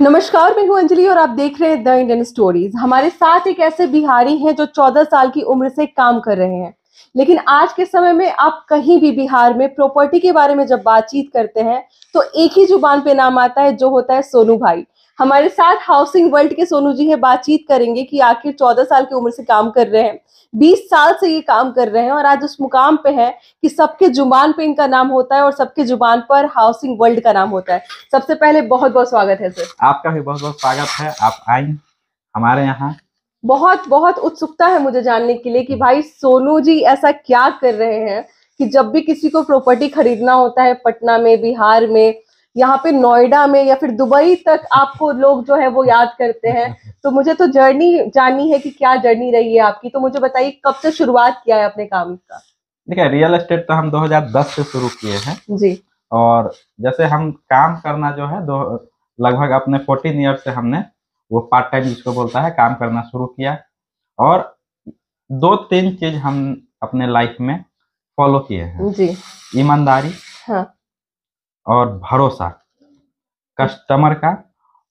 नमस्कार, मैं हूं अंजलि और आप देख रहे हैं द इंडियन स्टोरीज। हमारे साथ एक ऐसे बिहारी हैं जो 14 साल की उम्र से काम कर रहे हैं। लेकिन आज के समय में आप कहीं भी बिहार में प्रॉपर्टी के बारे में जब बातचीत करते हैं तो एक ही जुबान पे नाम आता है, जो होता है सोनू भाई। हमारे साथ हाउसिंग वर्ल्ड के सोनू जी है। बातचीत करेंगे कि आखिर 14 साल की उम्र से काम कर रहे हैं, 20 साल से ये काम कर रहे हैं और आज उस मुकाम पे है कि सबके जुबान पे इनका नाम होता है और सबके जुबान पर हाउसिंग वर्ल्ड का नाम होता है। सबसे पहले बहुत बहुत स्वागत है सर। आपका भी बहुत बहुत स्वागत है। आप आए हमारे यहाँ। बहुत बहुत उत्सुकता है मुझे जानने के लिए कि भाई सोनू जी ऐसा क्या कर रहे हैं कि जब भी किसी को प्रॉपर्टी खरीदना होता है पटना में, बिहार में, यहाँ पे नोएडा में या फिर दुबई तक आपको लोग जो है वो याद करते हैं। तो मुझे तो जर्नी जाननी है कि क्या जर्नी रही है आपकी। तो मुझे बताइए कब से शुरुआत किया है अपने काम का। देखिए, रियल एस्टेट तो हम 2010 से शुरू किए हैं जी। और जैसे हम काम करना जो है लगभग अपने 14 ईयर से हमने वो पार्ट टाइम जिसको बोलता है काम करना शुरू किया। और दो तीन चीज हम अपने लाइफ में फॉलो किए हैं जी। ईमानदारी, हाँ। और भरोसा कस्टमर का,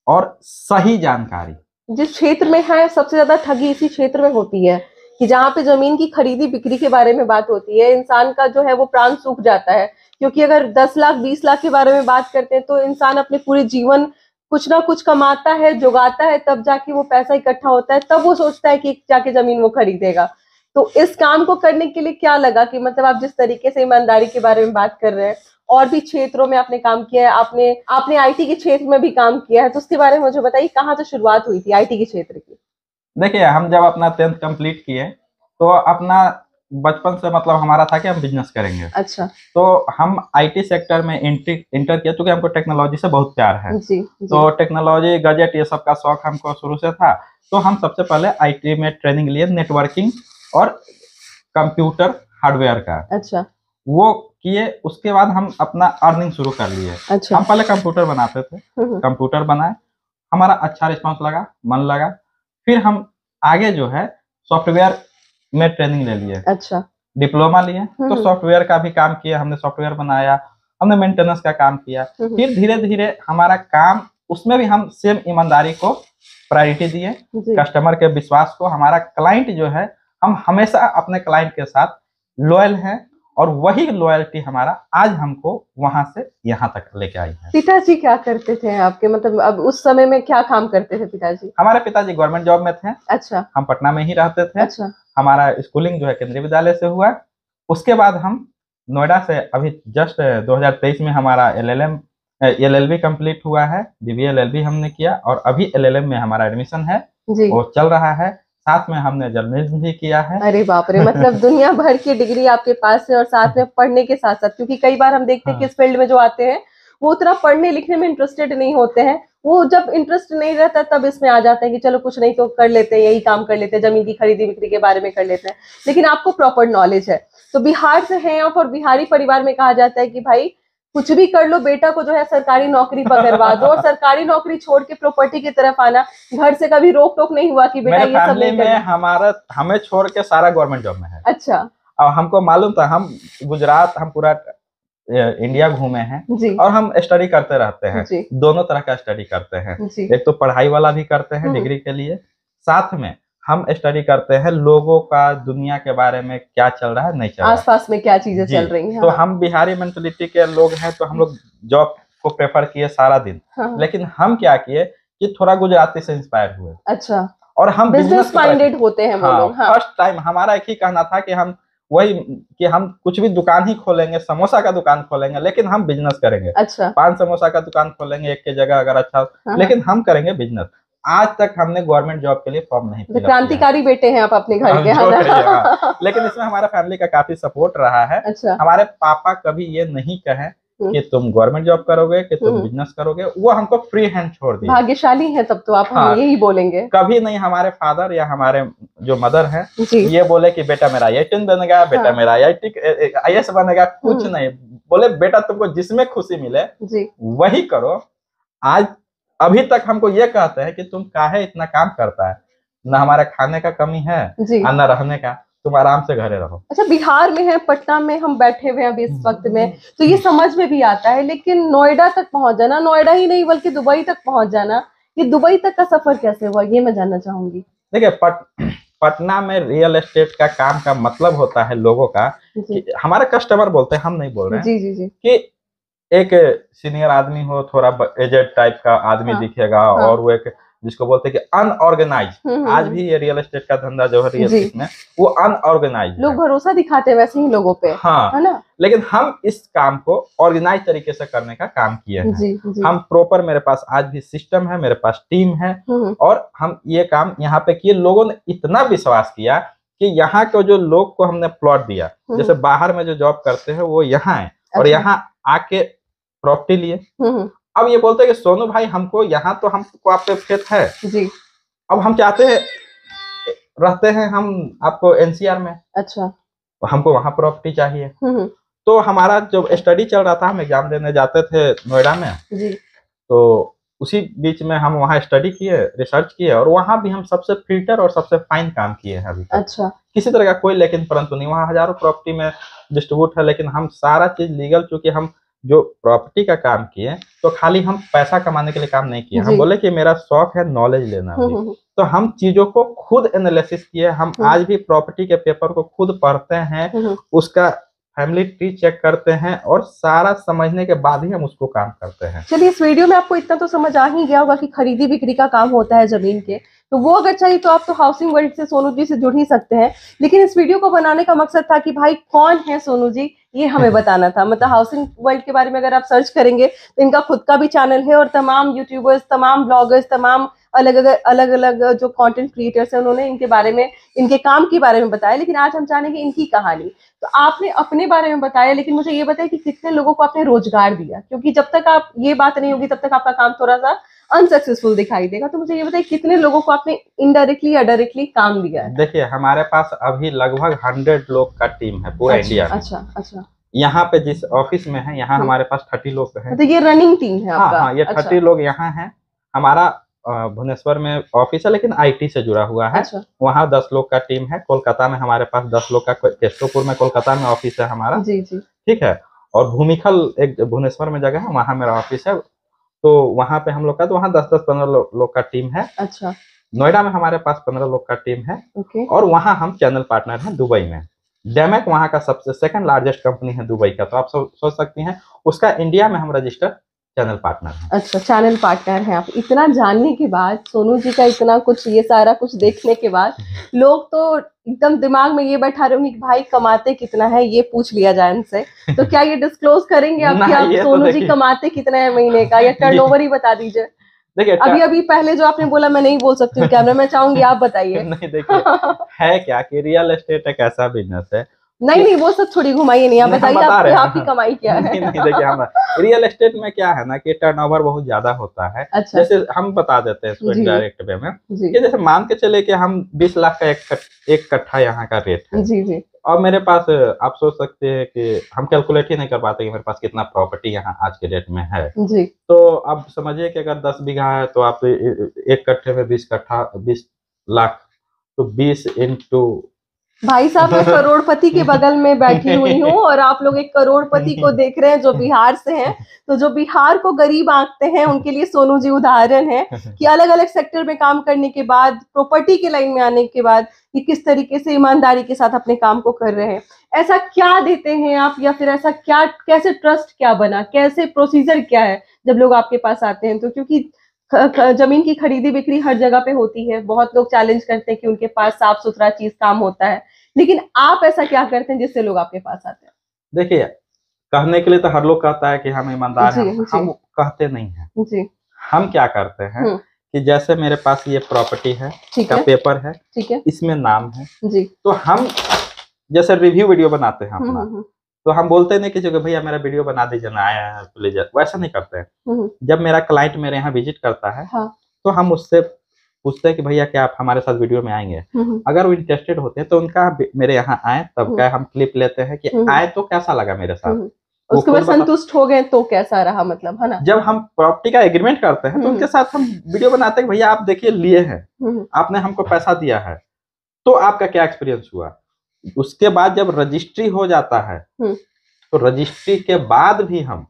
और सही जानकारी। जिस क्षेत्र में है सबसे ज्यादा ठगी इसी क्षेत्र में होती है कि जहाँ पे जमीन की खरीदी बिक्री के बारे में बात होती है, इंसान का जो है वो प्राण सूख जाता है। क्योंकि अगर 10 लाख 20 लाख के बारे में बात करते हैं तो इंसान अपने पूरे जीवन कुछ ना कुछ कमाता है, जुगाता है, तब जाके वो पैसा इकट्ठा होता है, तब वो सोचता है कि जाके जमीन वो खरीदेगा। तो इस काम को करने के लिए क्या लगा कि मतलब आप जिस तरीके से ईमानदारी के बारे में बात कर रहे हैं, और भी क्षेत्रों में आपने काम किया है, आपने आपने आईटी के क्षेत्र में भी काम किया है, तो उसके बारे में मुझे बताइए कहाँ से शुरुआत हुई थी आईटी के क्षेत्र की। देखिए, हम जब अपना 10th कंप्लीट किए तो अपना बचपन से मतलब हमारा था कि हम बिजनेस करेंगे। अच्छा। तो हम आईटी सेक्टर में इंटर किया, चूंकि हमको टेक्नोलॉजी से बहुत प्यार है। जी, जी। तो टेक्नोलॉजी, गैजेट, ये सब का शौक हमको शुरू से था। तो हम सबसे पहले आईटी में ट्रेनिंग लिए, नेटवर्किंग और कंप्यूटर हार्डवेयर का। अच्छा। वो किए, उसके बाद हम अपना अर्निंग शुरू कर लिए। अच्छा। हम पहले कंप्यूटर बनाते थे, कंप्यूटर बनाए, हमारा अच्छा रिस्पांस लगा, मन लगा। फिर हम आगे जो है सॉफ्टवेयर में ट्रेनिंग ले लिए। अच्छा। डिप्लोमा लिए तो सॉफ्टवेयर का भी काम किया, हमने सॉफ्टवेयर बनाया, हमने मेंटेनेंस का काम किया। फिर धीरे धीरे हमारा काम, उसमें भी हम सेम ईमानदारी को प्रायोरिटी दिए, कस्टमर के विश्वास को। हमारा क्लाइंट जो है, हम हमेशा अपने क्लाइंट के साथ लॉयल हैं, और वही लॉयल्टी हमारा आज हमको वहां से यहाँ तक लेके आई है। पिताजी क्या करते थे आपके, मतलब अब उस समय में क्या काम करते थे पिताजी? हमारे पिताजी गवर्नमेंट जॉब में थे। अच्छा। हम पटना में ही रहते थे। अच्छा। हमारा स्कूलिंग जो है केंद्रीय विद्यालय से हुआ। उसके बाद हम नोएडा से अभी जस्ट 2023 में हमारा एलएलबी कंप्लीट हुआ है। बीबीए एलएलबी हमने किया और अभी एलएलएम में हमारा एडमिशन है, वो चल रहा है। साथ में हमने जर्नलिज्म भी किया है। अरे बाप रे, मतलब दुनिया भर की डिग्री आपके पास है और साथ में पढ़ने के साथ साथ, क्योंकि कई बार हम देखते हैं कि इस फील्ड में जो आते हैं वो उतना पढ़ने लिखने में इंटरेस्टेड नहीं होते हैं। वो जब इंटरेस्ट नहीं रहता तब इसमें आ जाते हैं कि चलो कुछ नहीं तो कर लेते हैं, यही काम कर लेते हैं, जमीन की खरीदी बिक्री के बारे में कर लेते हैं। लेकिन आपको प्रॉपर नॉलेज है, तो बिहार से हैं आप और बिहारी परिवार में कहा जाता है कि भाई कुछ भी कर लो, बेटा को जो है सरकारी नौकरी पकड़वा दो, और सरकारी नौकरी छोड़ के प्रॉपर्टी की तरफ आना। घर से कभी रोक टोक नहीं हुआ कि बेटा ये सब नहीं करना? हमें छोड़ के सारा गवर्नमेंट जॉब में है। अच्छा। और हमको मालूम था, हम गुजरात, हम पूरा इंडिया घूमे हैं और हम स्टडी करते रहते हैं। दोनों तरह का स्टडी करते हैं। एक तो पढ़ाई वाला भी करते हैं डिग्री के लिए, साथ में हम स्टडी करते हैं लोगों का, दुनिया के बारे में क्या चल रहा है, नहीं चल रहा है, आसपास में क्या चीजें चल रही हैं। तो हम बिहारी मेंटलिटी के लोग हैं, तो हम लोग जॉब को प्रेफर किए सारा दिन। लेकिन हम क्या किए कि थोड़ा गुजराती से इंस्पायर हुए। अच्छा। और हम बिजनेस माइंडेड होते हैं वो लोग। फर्स्ट टाइम हमारा एक ही कहना था कि हम कुछ भी दुकान ही खोलेंगे, समोसा का दुकान खोलेंगे, लेकिन हम बिजनेस करेंगे। अच्छा। पान समोसा का दुकान खोलेंगे एक के जगह अगर अच्छा, लेकिन हम करेंगे बिजनेस। आज तक हमने गवर्नमेंट जॉब के लिए फॉर्म नहीं फिल किया। क्रांतिकारी बेटे हैं आप अपने घर के। लेकिन इसमें हमारा फैमिली का काफी सपोर्ट रहा है। अच्छा। हमारे पापा कभी ये नहीं कहे कि तुम गवर्नमेंट जॉब करोगे, कि तुम बिजनेस करोगे, वो हमको फ्री हैंड छोड़ दिए। भाग्यशाली हैं तब तो आप। हम यही बोलेंगे। कभी नहीं हमारे फादर या हमारे जो मदर हैं ये बोले कि बेटा मेरा आईएएस बनेगा, बेटा मेरा आईएएस बनेगा, कुछ नहीं बोले। बेटा तुमको जिसमें खुशी मिले वही करो। आज अभी तक हमको ये कहते हैं कि तुम काहे इतना काम करता है, न हमारा खाने का कमी है न रहने का, तुम आराम से घरे रहो। अच्छा, बिहार में है, पटना में हम बैठे हुए हैं अभी इस वक्त में, तो ये समझ में भी आता है, लेकिन नोएडा तक पहुंच जाना, नोएडा ही नहीं बल्कि दुबई तक पहुंच जाना, कि दुबई तक का सफर कैसे हुआ, ये मैं जानना चाहूंगी। देखिए पटना में रियल एस्टेट का काम का मतलब होता है लोगों का कि हमारे कस्टमर बोलते हैं, हम नहीं बोल रहे हैं, जी कि एक सीनियर आदमी हो, थोड़ा एजेड टाइप का आदमी दिखेगा, और वो एक जिसको बोलते हैं कि अनऑर्गेनाइज। आज भी ये रियल एस्टेट का धंधा जो है रियल एस्टेट में वो अनऑर्गेनाइज लोग भरोसा दिखाते हैं वैसे ही लोगों पे, हाँ, है ना। लेकिन हम इस काम को ऑर्गेनाइज तरीके से करने का काम किए हैं। हम प्रॉपर, मेरे पास आज भी सिस्टम है, मेरे पास टीम है, और हम ये काम यहाँ पे किए। लोगों ने इतना विश्वास किया कि यहाँ के जो लोग को हमने प्लॉट दिया, जैसे बाहर में जो जॉब करते हैं वो यहाँ है, और यहाँ आके प्रॉपर्टी लिए। अब ये बोलते हैं कि सोनू भाई हमको यहाँ तो हमको आप पे फेथ है जी, अब हम चाहते हैं, रहते हैं हम आपको एनसीआर में, अच्छा, तो हमको वहाँ प्रॉपर्टी चाहिए। तो हमारा जो स्टडी चल रहा था, हम एग्जाम देने जाते थे नोएडा में जी, तो उसी बीच में हम वहाँ स्टडी किए, रिसर्च किए, और वहाँ भी हम सबसे फिल्टर और सबसे फाइन काम किए हैं अभी तक। अच्छा, किसी तरह का कोई लेकिन परंतु नहीं। वहाँ हजारों प्रॉपर्टी में डिस्ट्रीब्यूट है, लेकिन हम सारा चीज लीगल, चूंकि हम जो प्रॉपर्टी का काम किए तो खाली हम पैसा कमाने के लिए काम नहीं किए। हम बोले कि मेरा शौक है नॉलेज लेना भी, तो हम चीजों को खुद एनालिसिस किए। हम आज भी प्रॉपर्टी के पेपर को खुद पढ़ते हैं, उसका फैमिली ट्री चेक करते हैं, और सारा समझने के बाद ही हम उसको काम करते हैं। चलिए, इस वीडियो में आपको इतना तो समझ आ ही गया होगा कि खरीदी बिक्री का काम होता है जमीन के, तो वो अगर चाहिए तो आप तो हाउसिंग वर्ल्ड से सोनू जी से जुड़ ही सकते हैं। लेकिन इस वीडियो को बनाने का मकसद था कि भाई कौन है सोनू जी, ये हमें बताना था। मतलब हाउसिंग वर्ल्ड के बारे में अगर आप सर्च करेंगे तो इनका खुद का भी चैनल है, और तमाम यूट्यूबर्स, तमाम ब्लॉगर्स, तमाम अलग अलग जो कंटेंट क्रिएटर्स हैं, उन्होंने इनके बारे में, इनके काम के बारे में बताया। लेकिन आज हम जानेंगे इनकी कहानी। तो आपने अपने बारे में बताया, लेकिन मुझे ये बताया कि कितने लोगों को आपने रोजगार दिया, क्योंकि जब तक आप ये बात नहीं होगी तब तक आपका काम थोड़ा सा अनसक्सेसफुल दिखाई देगा। तो मुझे ये बताइए कितने लोगों को आपने इनडायरेक्टली या डायरेक्टली काम दिया है? देखिए, हमारे पास अभी लगभग 100 लोग का टीम है पूरा इंडिया में। अच्छा। यहाँ पे जिस ऑफिस में है, यहाँ हमारे पास 30 लोग हैं। तो ये रनिंग टीम है आपका? हाँ, ये 30 लोग यहाँ हैं। हमारा भुवनेश्वर में ऑफिस है, लेकिन आईटी से जुड़ा हुआ है। वहाँ 10 लोग का टीम है। कोलकाता में हमारे पास 10 लोग का, केशवपुर में कोलकाता में ऑफिस है हमारा जी, ठीक है। और भूमिखल एक भुवनेश्वर में जगह है, वहाँ मेरा ऑफिस है, तो वहाँ पे हम लोग का, तो वहाँ 10-15 लोग का टीम है। अच्छा, नोएडा में हमारे पास 15 लोग का टीम है। और वहाँ हम चैनल पार्टनर हैं दुबई में। डेमेक वहाँ का सबसे सेकंड लार्जेस्ट कंपनी है दुबई का, तो आप सोच सकती हैं उसका इंडिया में हम रजिस्टर्ड चैनल पार्टनर है। अच्छा, चैनल पार्टनर है आप। इतना जानने के बाद, सोनू जी का इतना कुछ, ये सारा कुछ देखने के बाद, लोग तो एकदम दिमाग में ये बैठा रहे होंगे कि भाई कमाते कितना है, ये पूछ लिया जाए इनसे। तो क्या ये डिस्क्लोज करेंगे आप कि आप सोनू जी कमाते कितना है महीने का, या टर्नओवर ही बता दीजिए? देखिए, अभी पहले जो आपने बोला मैं नहीं बोल सकती हूँ कैमरा में, चाहूंगी आप बताइए। नहीं, देखिए है क्या कि रियल एस्टेट एक ऐसा बिजनेस है। नहीं, वो सब थोड़ी घुमाइए, नहीं, आप बताइए आपकी कमाई क्या है? नहीं, देखिए, हम रियल एस्टेट में क्या है ना कि टर्नओवर बहुत ज्यादा होता है। अच्छा। जैसे हम बता देते हैं इसको डायरेक्ट वे में, कि जैसे मान के चले कि हम 20 लाख का एक कट्ठा यहाँ का रेट है जी। और मेरे पास, आप सोच सकते हैं कि हम कैलकुलेट ही नहीं कर पाते कि मेरे पास कितना प्रॉपर्टी यहाँ आज के डेट में है जी। तो अब समझिए कि अगर 10 बीघा है तो आप एक कट्ठे में 20 लाख, तो 20 इंटू, भाई साहब, मैं करोड़पति के बगल में बैठी हुई हूँ और आप लोग एक करोड़पति को देख रहे हैं जो बिहार से हैं। तो जो बिहार को गरीब आंकते हैं उनके लिए सोनू जी उदाहरण है कि अलग अलग सेक्टर में काम करने के बाद, प्रॉपर्टी के लाइन में आने के बाद, ये किस तरीके से ईमानदारी के साथ अपने काम को कर रहे हैं। ऐसा क्या देते हैं आप, या फिर ऐसा क्या, कैसे ट्रस्ट क्या बना, कैसे प्रोसीजर क्या है जब लोग आपके पास आते हैं? तो क्योंकि जमीन की खरीदी बिक्री हर जगह पे होती है, बहुत लोग चैलेंज करते हैं कि उनके पास साफ सुथरा चीज काम होता है, लेकिन आप ऐसा क्या करते हैं जिससे लोग आपके पास आते हैं? देखिए, कहने के लिए तो हर लोग कहता है कि हम ईमानदार हैं, हम कहते नहीं हैं जी। हम क्या करते हैं कि जैसे मेरे पास ये प्रॉपर्टी है, का पेपर है, ठीक है, इसमें नाम है जी, तो हम जैसे रिव्यू वीडियो बनाते हैं अपना, तो हम बोलते नहीं कि भैया मेरा वीडियो बना दीजिए ना, आया है प्लीज, वैसा नहीं करते हैं। जब मेरा क्लाइंट मेरे यहाँ विजिट करता है तो हम उससे पूछते हैं कि भैया क्या आप हमारे साथ वीडियो में आएंगे? अगर वो इंटरेस्टेड होते हैं तो उनका मेरे यहाँ आए, तब का हम क्लिप लेते हैं कि आए तो कैसा लगा मेरे साथ, उसके बाद संतुष्ट हो गए तो कैसा रहा, मतलब, है ना। जब हम प्रॉपर्टी का एग्रीमेंट करते हैं तो उनके साथ हम वीडियो बनाते हैं, भैया आप देखिए लिए हैं, आपने हमको पैसा दिया है, तो आपका क्या एक्सपीरियंस हुआ। उसके बाद जब रजिस्ट्री हो जाता है तो रजिस्ट्री के बाद भी हम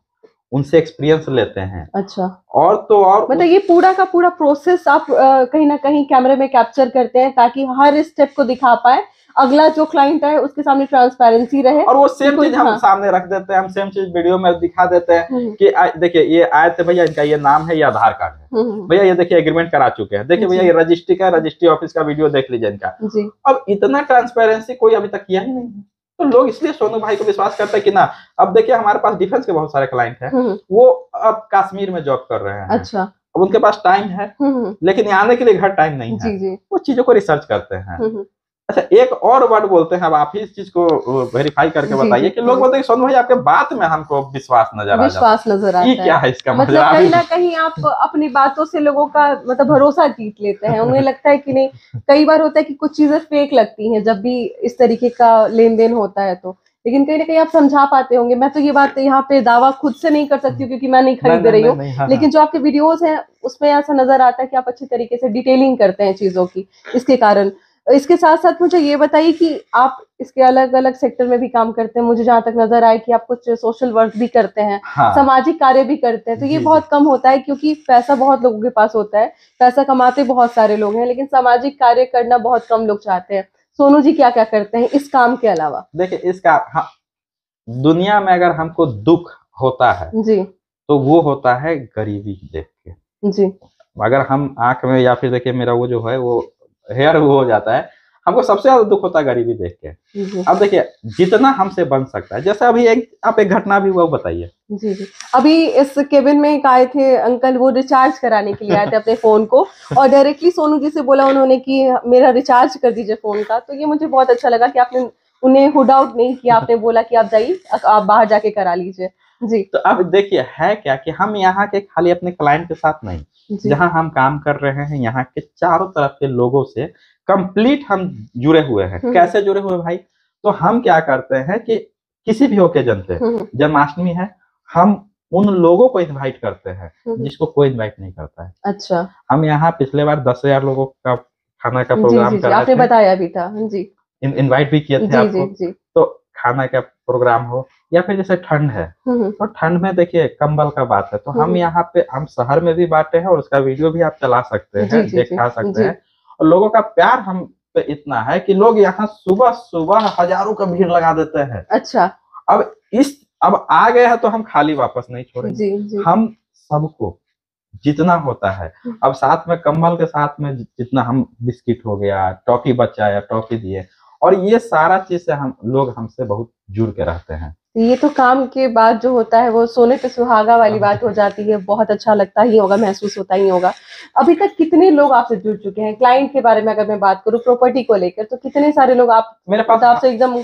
उनसे एक्सपीरियंस लेते हैं। अच्छा, और तो और मतलब ये पूरा का पूरा प्रोसेस आप कहीं ना कहीं कैमरे में कैप्चर करते हैं ताकि हर स्टेप को दिखा पाए, अगला जो क्लाइंट है उसके सामने ट्रांसपेरेंसी रहे। और वो सेम चीज हम हाँ। सामने रख देते हैं, हम सेम चीज वीडियो में दिखा देते हैं कि देखिए ये आए थे भैया, इनका ये नाम है, ये आधार कार्ड है, भैया ये देखिए एग्रीमेंट करा चुके हैं, देखिए भैया ये रजिस्ट्री का, रजिस्ट्री ऑफिस का वीडियो देख लीजिए इनका। अब इतना ट्रांसपेरेंसी कोई अभी तक किया ही नहीं है, तो लोग इसलिए सोनू भाई को विश्वास करते हैं कि ना। अब देखिए हमारे पास डिफेंस के बहुत सारे क्लाइंट हैं, वो अब कश्मीर में जॉब कर रहे हैं। अच्छा, अब उनके पास टाइम है, लेकिन यहाँ आने के लिए घर टाइम नहीं है, वो चीजों को रिसर्च करते हैं। अच्छा, एक और वर्ड बोलते हैं, अब आप ही इस चीज को वेरीफाई करके बताइए कि लोग बोलते हैं सोनू भाई आपके बात में हमको विश्वास नजर आता है। क्या है इसका मतलब कहीं ना कहीं आप अपनी बातों से लोगों का मतलब भरोसा जीत लेते हैं, उन्हें लगता है कि नहीं। कई बार होता है कि कुछ चीजें फेक लगती हैं जब भी इस तरीके का लेन देन होता है, तो लेकिन कहीं ना कहीं आप समझा पाते होंगे। मैं तो ये बात यहाँ पे दावा खुद से नहीं कर सकती हूँ क्योंकि मैं नहीं खरीद रही हूँ, लेकिन जो आपके वीडियोस हैं उसमें ऐसा नजर आता है कि आप अच्छी तरीके से डिटेलिंग करते हैं चीजों की, इसके कारण। इसके साथ साथ मुझे ये बताइए कि आप इसके अलग अलग सेक्टर में भी काम करते हैं, मुझे जहां तक नजर आए कि आप कुछ सोशल वर्क भी करते हैं। हाँ। सामाजिक कार्य भी करते हैं, तो ये बहुत कम होता है क्योंकि पैसा बहुत लोगों के पास होता है, पैसा कमाते बहुत सारे लोग हैं, लेकिन सामाजिक कार्य करना बहुत कम लोग चाहते हैं। सोनू जी क्या क्या करते हैं इस काम के अलावा? देखिए इसका दुनिया में अगर हमको दुख होता है जी, तो वो होता है गरीबी देख के जी। अगर हम आंख में या फिर देखिए मेरा वो जो है वो हेयर वो हो जाता है, हमको सबसे ज्यादा दुख होता है गरीबी देख के। अब देखिए जितना हमसे बन सकता है, जैसे अभी आप एक घटना भी हुआ बताइए। जी जी, अभी इस केबिन में एक आए थे अंकल, वो रिचार्ज कराने के लिए आए थे अपने फोन को, और डायरेक्टली सोनू जी से बोला उन्होंने कि मेरा रिचार्ज कर दीजिए फोन का। तो ये मुझे बहुत अच्छा लगा कि आपने उन्हें हुड आउट नहीं किया, आपने बोला कि आप जाइए, आप बाहर जाके करा लीजिए जी। तो अब देखिए है क्या कि हम यहाँ के खाली अपने क्लाइंट के साथ नहीं, जहाँ हम काम कर रहे हैं यहाँ के चारों तरफ के लोगों से कंप्लीट हम जुड़े हुए हैं। कैसे जुड़े हुए भाई? तो हम क्या करते हैं कि किसी भी ओकेजन पे, जन्माष्टमी है, हम उन लोगों को इनवाइट करते हैं जिसको कोई इनवाइट नहीं करता है। अच्छा, हम यहाँ पिछले बार 10,000 लोगों का खाना का प्रोग्राम कर रहे थे, आपने बताया भी था जी, इनवाइट भी किए थे आपको। तो खाना का प्रोग्राम हो या फिर जैसे ठंड है, तो ठंड में देखिए कंबल का बात है, तो हम यहाँ पे हम शहर में भी बांटे हैं और उसका वीडियो भी आप चला सकते हैं, दिखा सकते हैं। और लोगों का प्यार हम पे इतना है कि लोग यहाँ सुबह सुबह हजारों का भीड़ लगा देते हैं। अच्छा, अब आ गए हैं तो हम खाली वापस नहीं छोड़ेंगे। हम सबको जितना होता है, अब साथ में कंबल के साथ में जितना हम बिस्किट हो गया, टॉफी बच्चा या टॉफी दिए, और ये सारा चीज से हम लोग हमसे बहुत जुड़ के रहते हैं। ये तो काम के बाद जो होता है वो सोने पे सुहागा वाली बात हो जाती है, बहुत अच्छा लगता ही होगा, महसूस होता ही होगा। अभी तक कितने लोग आपसे जुड़ चुके हैं? क्लाइंट के बारे में अगर मैं बात करूं प्रॉपर्टी को लेकर, तो कितने सारे लोग आप मेरे पास आपसे एकदम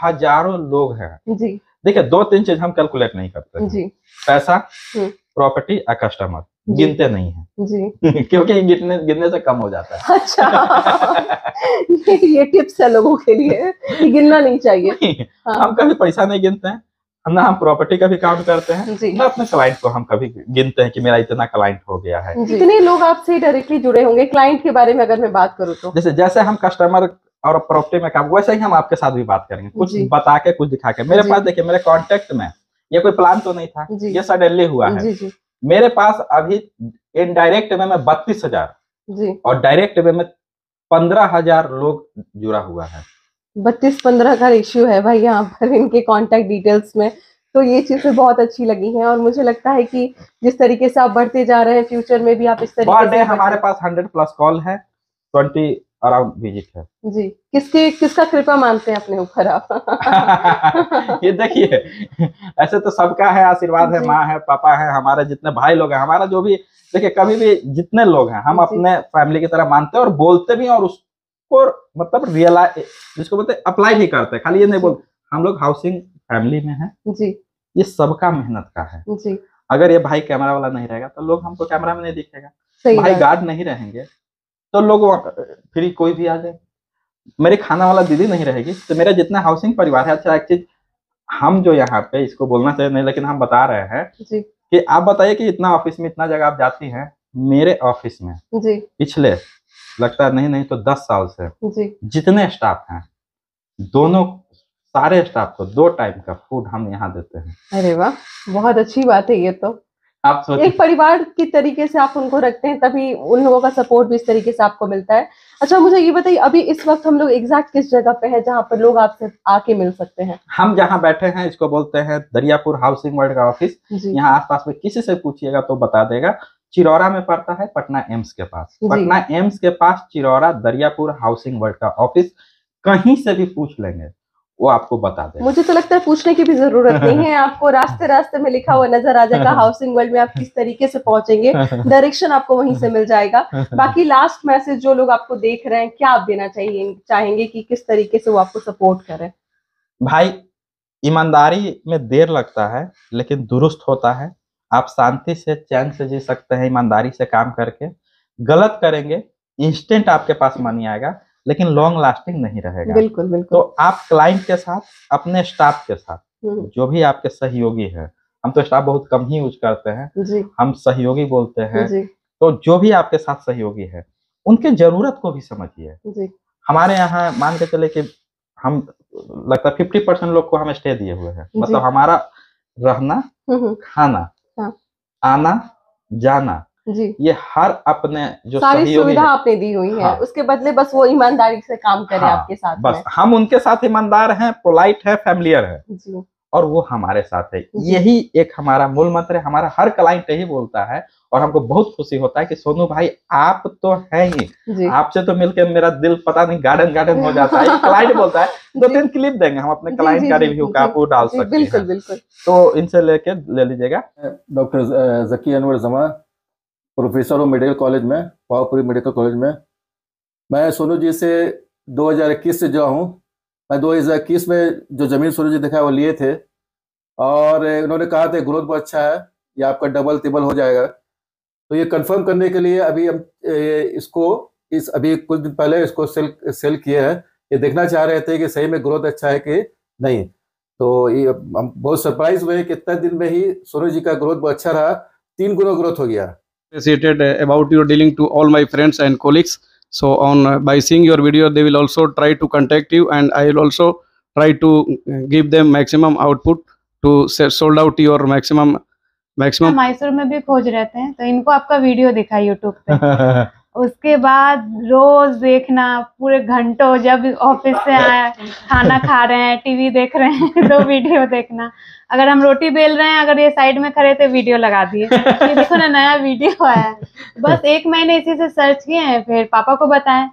हजारों लोग हैं जी। देखिए 2-3 चीज हम कैलकुलेट नहीं करते जी, पैसा, प्रॉपर्टी और कस्टमर गिनते नहीं है जी क्योंकि गिनने से कम हो जाता है। अच्छा ये टिप्स है लोगों के लिए कि गिनना नहीं चाहिए। हाँ। हम कभी पैसा नहीं गिनते हैं, ना हम प्रॉपर्टी का भी काउंट करते हैं, ना अपने क्लाइंट को हम कभी गिनते हैं कि मेरा इतना क्लाइंट हो गया है। कितने लोग आपसे डायरेक्टली जुड़े होंगे क्लाइंट के बारे में अगर मैं बात करूँ तो? जैसे हम कस्टमर और प्रॉपर्टी में काम, वैसे ही हम आपके साथ भी बात करेंगे, कुछ बता के कुछ दिखा के। मेरे पास देखिए मेरे कॉन्टेक्ट में ये कोई प्लान तो नहीं था, ये सडनली हुआ है। मेरे पास अभी इनडायरेक्ट वे में 32,000 और डायरेक्ट वे में 15,000 लोग जुड़ा हुआ है। 32-15 का रेशियो है भाई यहाँ पर इनके कांटेक्ट डिटेल्स में, तो ये चीजें बहुत अच्छी लगी हैं। और मुझे लगता है कि जिस तरीके से आप बढ़ते जा रहे हैं फ्यूचर में भी आप इस तरीके से, हमारे पास 100+ कॉल है, 20 अराउंड विजिट है जी। किसका कृपा मानते हैं अपने ऊपर आप? ये देखिए ऐसे तो सबका है आशीर्वाद है, माँ है, पापा है, हमारे जितने भाई लोग हैं, हमारा जो भी देखिए कभी भी जितने लोग हैं हम अपने फैमिली की तरह मानते हैं और बोलते भी, और उसको मतलब रियलाइज जिसको बोलते अप्लाई भी करते हैं। खाली ये नहीं बोलते, हम लोग हाउसिंग फैमिली में हैं जी, ये सबका मेहनत का है जी। अगर ये भाई कैमरा वाला नहीं रहेगा तो लोग हमको कैमरा में नहीं दिखेगा, भाई गार्ड नहीं रहेंगे तो लोग फिर कोई भी आ जाए, मेरे खाना वाला दीदी नहीं रहेगी तो मेरा जितना हाउसिंग परिवार है। अच्छा एक चीज हम जो यहाँ पे इसको बोलना चाहिए नहीं, लेकिन हम बता रहे हैं जी, कि आप बताइए कि इतना ऑफिस में इतना जगह आप जाती हैं, मेरे ऑफिस में जी पिछले लगता है नहीं तो 10 साल से जी जितने स्टाफ हैं दोनों सारे स्टाफ को 2 टाइम का फूड हम यहाँ देते हैं। अरे वाह, बहुत अच्छी बात है ये तो। आप सोचिए, एक परिवार की तरीके से आप उनको रखते हैं, तभी उन लोगों का सपोर्ट भी इस तरीके से आपको मिलता है। अच्छा, मुझे ये बताइए, अभी इस वक्त हम लोग एग्जैक्ट किस जगह पे है जहाँ पर लोग आपसे आके मिल सकते हैं? हम जहाँ बैठे हैं इसको बोलते हैं दरियापुर हाउसिंग वर्ल्ड का ऑफिस। जी। यहाँ आसपास में किसी से पूछिएगा तो बता देगा। चिरौरा में पड़ता है, पटना एम्स के पास। जी। पटना एम्स के पास चिरौरा दरियापुर हाउसिंग वर्ल्ड का ऑफिस, कहीं से भी पूछ लेंगे वो आपको बता देगा। मुझे तो लगता है पूछने की भी जरूरत नहीं है, आपको रास्ते रास्ते में लिखा हुआ नजर आ जाएगा हाउसिंग वर्ल्ड में आप किस तरीके से पहुंचेंगे, डायरेक्शन आपको वहीं से मिल जाएगा। बाकी लास्ट मैसेज जो लोग आपको देख रहे हैं, क्या आप देना चाहेंगे कि किस तरीके से वो आपको सपोर्ट करें? भाई, ईमानदारी में देर लगता है लेकिन दुरुस्त होता है। आप शांति से चैन से जी सकते हैं ईमानदारी से काम करके। गलत करेंगे, इंस्टेंट आपके पास मनी आएगा लेकिन लॉन्ग लास्टिंग नहीं रहेगा। बिल्कुल तो बिल्कुल। आप क्लाइंट के साथ, अपने स्टाफ के साथ, जो भी आपके सहयोगी है, हम तो स्टाफ बहुत कम ही यूज करते हैं, जी। हम सहयोगी बोलते हैं। जी। तो जो भी आपके साथ सहयोगी है उनके जरूरत को भी समझिए। जी। हमारे यहाँ मान के चले कि हम लगता है 50% लोग को हम स्टे दिए हुए हैं। मतलब हमारा रहना, खाना, हाँ। आना जाना, जी, ये हर अपने जो सारी सहयोगी सुविधा है, आपने दी हुई है। हाँ, उसके बदले बस वो ईमानदारी से काम करे हाँ, आपके साथ बस में। हम उनके साथ ईमानदार हैं, पोलाइट है, फैमिलियर है, जी। और वो हमारे साथ है। जी। यही एक हमारा मूल मंत्र है। हमारा हर क्लाइंट यही बोलता है और हमको बहुत खुशी होता है कि सोनू भाई आप तो हैं ही, जी। आपसे तो मिलके मेरा दिल पता नहीं गार्डन गार्डन हो जाता है। क्लाइंट बोलता है 2-3 क्लिप देंगे हम अपने क्लाइंट का रिव्यू का, आप वो डाल सकते हैं। बिल्कुल बिल्कुल। तो इनसे लेके ले लीजिएगा। डॉक्टर जकी अनवर जमा, प्रोफेसर हूँ मेडिकल कॉलेज में, पावापुरी मेडिकल कॉलेज में। मैं सोनू जी से 2021 से जुड़ा हूँ। मैं 2021 में जो ज़मीन सोनू जी दिखाया वो लिए थे और उन्होंने कहा था ग्रोथ बहुत अच्छा है, ये आपका डबल ट्रिपल हो जाएगा। तो ये कंफर्म करने के लिए अभी हम अभी कुछ दिन पहले इसको सेल किए हैं। ये देखना चाह रहे थे कि सही में ग्रोथ अच्छा है कि नहीं। तो ये हम बहुत सरप्राइज हुए कि इतने दिन में ही सोनू जी का ग्रोथ बहुत अच्छा रहा, 3 गुना ग्रोथ हो गया। Appreciated about your dealing to all my friends and colleagues. So by seeing your video, they will also try to contact you, and I will also try to give them maximum output to sold out your maximum. Mysore में भी खोज रहते हैं, तो इनको आपका video दिखा YouTube पे। उसके बाद रोज देखना, पूरे घंटों, जब ऑफिस से आया खाना खा रहे हैं, टीवी देख रहे हैं, तो वीडियो देखना। अगर हम रोटी बेल रहे हैं, अगर ये साइड में खड़े थे, वीडियो लगा दिए, ये देखो ना नया वीडियो आया है। बस 1 महीने इसी से सर्च किए हैं, फिर पापा को बताएं,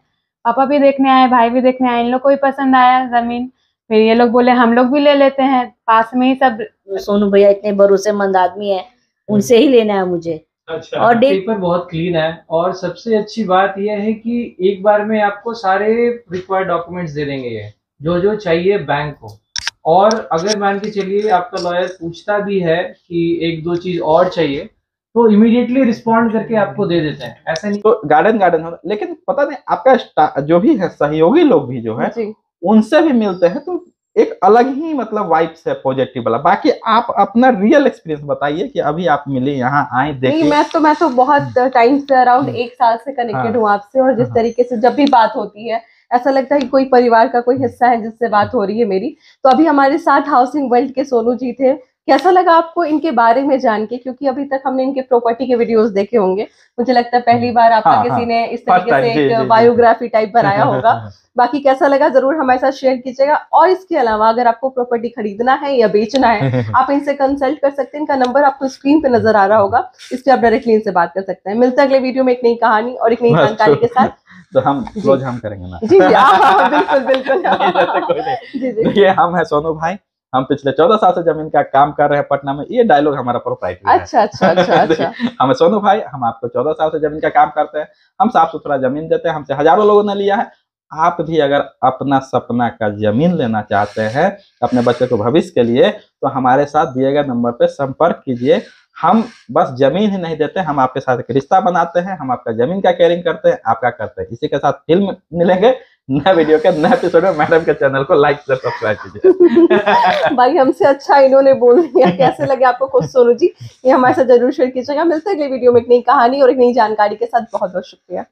पापा भी देखने आए, भाई भी देखने आए, इन लोग को भी पसंद आया जमीन। फिर ये लोग बोले हम लोग भी ले लेते हैं, पास में ही सब। सोनू भैया इतने भरोसेमंद आदमी है, उनसे ही लेना है मुझे। अच्छा, और पेपर बहुत क्लीन है, और सबसे अच्छी बात यह है कि एक बार में आपको सारे रिक्वायर्ड डॉक्यूमेंट्स दे देंगे, ये जो चाहिए बैंक को। और अगर मान के चलिए आपका लॉयर पूछता भी है कि 1-2 चीज और चाहिए, तो इमीडिएटली रिस्पॉन्ड करके आपको दे देते हैं। ऐसा नहीं तो गार्डन हो, लेकिन पता नहीं आपका जो भी है सहयोगी लोग भी जो है उनसे भी मिलते हैं, तो एक अलग ही मतलब वाइब्स है पॉजिटिव वाला। बाकी आप अपना रियल एक्सपीरियंस बताइए कि अभी आप मिले, यहाँ आए, देखिए। मैं तो बहुत टाइम से, अराउंड 1 साल से कनेक्टेड हूँ आपसे, और जिस तरीके से जब भी बात होती है ऐसा लगता है कि कोई परिवार का कोई हिस्सा है जिससे बात हो रही है मेरी। तो अभी हमारे साथ हाउसिंग वर्ल्ड के सोनू जी थे। कैसा लगा आपको इनके बारे में जान के? क्योंकि अभी तक हमने इनके प्रॉपर्टी के वीडियोस देखे होंगे, मुझे लगता है पहली बार आपका किसी ने इस तरीके से एक बायोग्राफी टाइप बनाया होगा। बाकी कैसा लगा जरूर हमारे साथ शेयर कीजिएगा। और इसके अलावा अगर आपको प्रॉपर्टी खरीदना है या बेचना है, आप इनसे कंसल्ट कर सकते हैं। इनका नंबर आपको स्क्रीन पे नजर आ रहा होगा, इस पे आप डायरेक्टली इनसे बात कर सकते हैं। मिलते हैं अगले वीडियो में एक नई कहानी और एक नई जानकारी के साथ। तो हम क्लोज हम करेंगे ना? जी बिल्कुल बिल्कुल। ये हम है सोनू भाई, हम पिछले 14 साल से जमीन का काम कर रहे हैं पटना में। ये डायलॉग हमारा प्रोप्राइटरी है। अच्छा। हम सोनू भाई, हम आपको 14 साल से जमीन का काम करते हैं। हम साफ सुथरा जमीन देते हैं, हमसे हजारों लोगों ने लिया है। आप भी अगर अपना सपना का जमीन लेना चाहते हैं अपने बच्चे को भविष्य के लिए, तो हमारे साथ दिए गए नंबर पे संपर्क कीजिए। हम बस जमीन ही नहीं देते, हम आपके साथ एक रिश्ता बनाते हैं, हम आपका जमीन का केयरिंग करते हैं, आपका करते हैं। इसी के साथ फिल्म मिलेंगे नए वीडियो के नए एपिसोड में। मैडम के चैनल को लाइक से सब्सक्राइब कीजिए। भाई हमसे अच्छा इन्होंने बोल दिया। कैसे लगे आपको खुद सोनू जी, ये हमारे साथ जरूर शेयर कीजिएगा। मिलते हैं अगले वीडियो में एक नई कहानी और एक नई जानकारी के साथ। बहुत बहुत शुक्रिया।